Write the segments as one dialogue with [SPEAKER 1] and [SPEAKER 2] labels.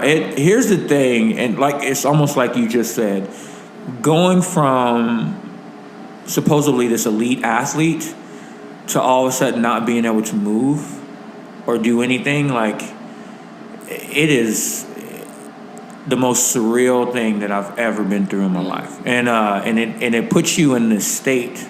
[SPEAKER 1] Here's the thing, and like it's almost like you just said, going from supposedly this elite athlete to all of a sudden not being able to move or do anything, like it is the most surreal thing that I've ever been through in my life, and it puts you in this state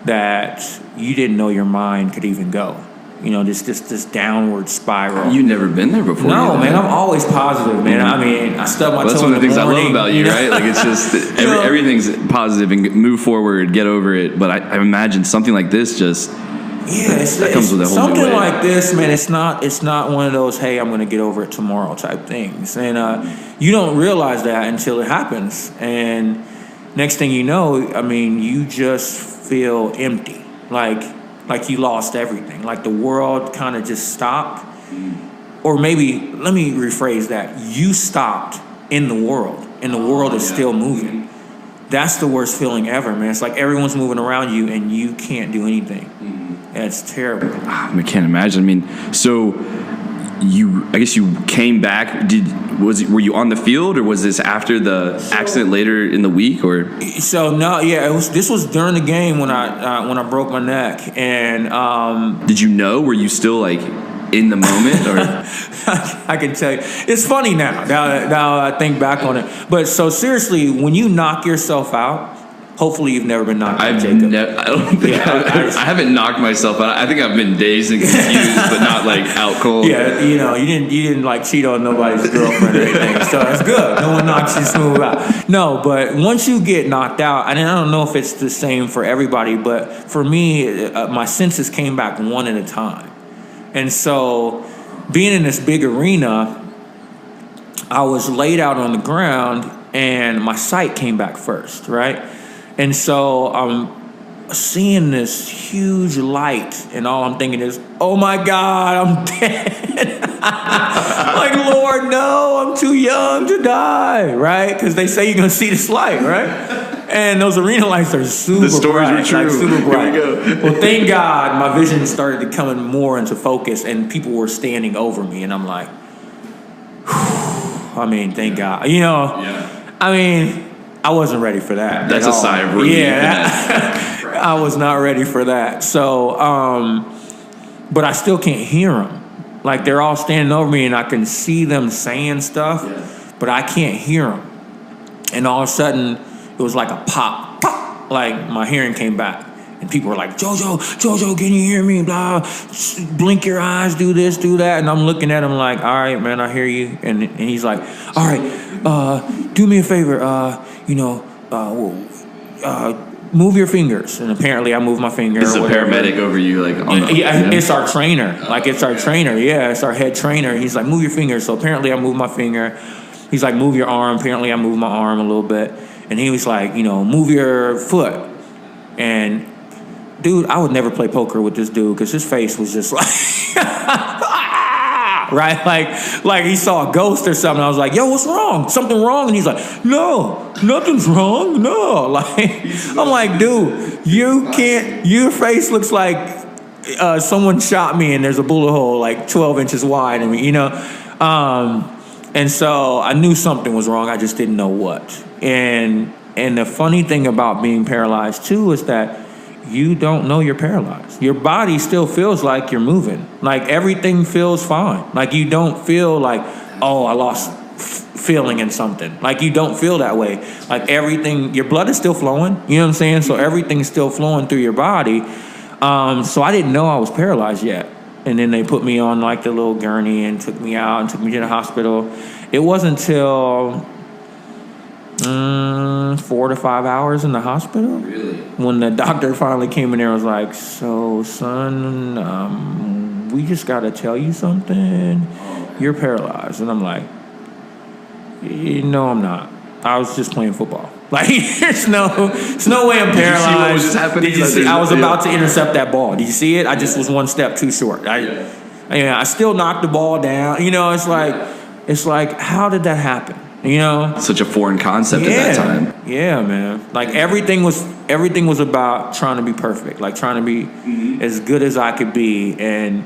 [SPEAKER 1] that you didn't know your mind could even go. You know, this downward spiral.
[SPEAKER 2] You've never been there before?
[SPEAKER 1] No, man. I'm always positive, man. I mean, I stub my toe in the morning.
[SPEAKER 2] That's one of the things I love about you, right? Like, it's just everything's positive and move forward, get over it. But I imagine something like this just that comes with a whole
[SPEAKER 1] something
[SPEAKER 2] new way.
[SPEAKER 1] Like this, man. It's not one of those, hey, I'm going to get over it tomorrow type things, and you don't realize that until it happens. And next thing you know, I mean, you just feel empty, like you lost everything, like the world kind of just stopped. Or maybe, let me rephrase that, you stopped in the world, and the world is still moving. That's the worst feeling ever, man. It's like everyone's moving around you and you can't do anything. That's terrible.
[SPEAKER 2] I can't imagine. I mean, so I guess you came back. Were you on the field, or was this after the accident later in the week, or?
[SPEAKER 1] So no, yeah, this was during the game when I broke my neck, and
[SPEAKER 2] did you know? Were you still like in the moment, or?
[SPEAKER 1] I can tell you, it's funny now I think back on it. But so seriously, when you knock yourself out. Hopefully you've never been knocked out, Jacob.
[SPEAKER 2] I don't think I haven't knocked myself out. I think I've been dazed and confused, but not like out cold.
[SPEAKER 1] Yeah, you know, you didn't like cheat on nobody's girlfriend or anything, so that's good. No one knocks you smooth out. No, but once you get knocked out, and I don't know if it's the same for everybody, but for me, my senses came back one at a time. And so being in this big arena, I was laid out on the ground and my sight came back first, right? And so I'm seeing this huge light, and all I'm thinking is, oh my God, I'm dead. Like, Lord, no, I'm too young to die, right? Because they say you're going to see this light, right? And those arena lights are super bright.
[SPEAKER 2] The stories are true.
[SPEAKER 1] Like, super bright.
[SPEAKER 2] Here we go.
[SPEAKER 1] Well, thank God my vision started to come more into focus, and people were standing over me, and I'm like, whew, I mean, thank God. You know, I mean, I wasn't ready for that.
[SPEAKER 2] That's a sigh of relief.
[SPEAKER 1] Yeah, I was not ready for that. So, but I still can't hear them. Like, they're all standing over me, and I can see them saying stuff, but I can't hear them. And all of a sudden, it was like a pop, pop. Like, my hearing came back. And people were like, Jojo, can you hear me? Blah, blink your eyes, do this, do that. And I'm looking at him like, all right, man, I hear you. And he's like, all right, do me a favor, move your fingers. And apparently I moved my finger.
[SPEAKER 2] This is a paramedic over you, like,
[SPEAKER 1] it's our trainer. Like, it's our trainer. Yeah, it's our head trainer. He's like, move your finger. So apparently I moved my finger. He's like, move your arm. Apparently I moved my arm a little bit. And he was like, move your foot. And dude, I would never play poker with this dude because his face was just like, right? Like he saw a ghost or something. I was like, yo, what's wrong? Something wrong? And he's like, no, nothing's wrong. No. Like, I'm like, dude, you can't, your face looks like someone shot me and there's a bullet hole like 12 inches wide. I mean, and so I knew something was wrong. I just didn't know what. And the funny thing about being paralyzed too is that you don't know you're paralyzed. Your body still feels like you're moving. Like, everything feels fine. Like, you don't feel like, oh, I lost feeling in something. Like, you don't feel that way. Like, everything, your blood is still flowing. You know what I'm saying? So everything's still flowing through your body. So I didn't know I was paralyzed yet. And then they put me on like the little gurney and took me out and took me to the hospital. It wasn't until 4 to 5 hours in the hospital.
[SPEAKER 2] Really?
[SPEAKER 1] When the doctor finally came in there and was like, so, son, we just got to tell you something. You're paralyzed. And I'm like, no, I'm not. I was just playing football. Like, there's no way I'm paralyzed. Did you see what was just happening? Did you see? I was about to intercept that ball. Did you see it? I just was one step too short. I still knocked the ball down. It's like, how did that happen?
[SPEAKER 2] Such a foreign concept at that time.
[SPEAKER 1] Yeah, man. Like, everything was about trying to be perfect, like trying to be as good as I could be. And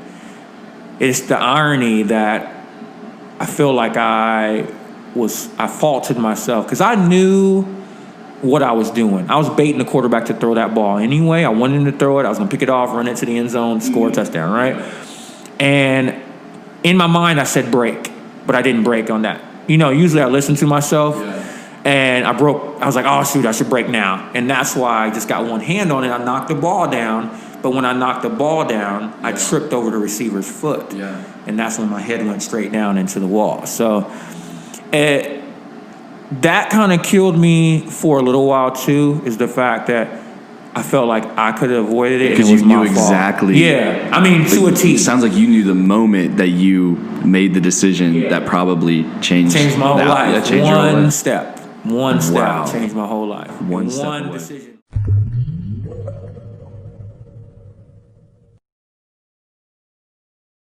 [SPEAKER 1] it's the irony that I feel like I faulted myself because I knew what I was doing. I was baiting the quarterback to throw that ball anyway. I wanted him to throw it. I was going to pick it off, run it to the end zone, score a touchdown, right? And in my mind, I said break, but I didn't break on that. Usually I listen to myself, and I broke. I was like, oh, shoot, I should break now. And that's why I just got one hand on it. I knocked the ball down, but when I knocked the ball down, I tripped over the receiver's foot.
[SPEAKER 2] Yeah.
[SPEAKER 1] And that's when my head went straight down into the wall. So that kind of killed me for a little while too, is the fact that I felt like I could have avoided it.
[SPEAKER 2] Because you knew exactly.
[SPEAKER 1] Yeah, I mean, to a T.
[SPEAKER 2] It sounds like you knew the moment that you made the decision that probably changed
[SPEAKER 1] my whole life.
[SPEAKER 2] Yeah, changed your whole life.
[SPEAKER 1] One step
[SPEAKER 2] Wow.
[SPEAKER 1] changed my whole life.
[SPEAKER 2] One step
[SPEAKER 1] One
[SPEAKER 2] away.
[SPEAKER 1] decision.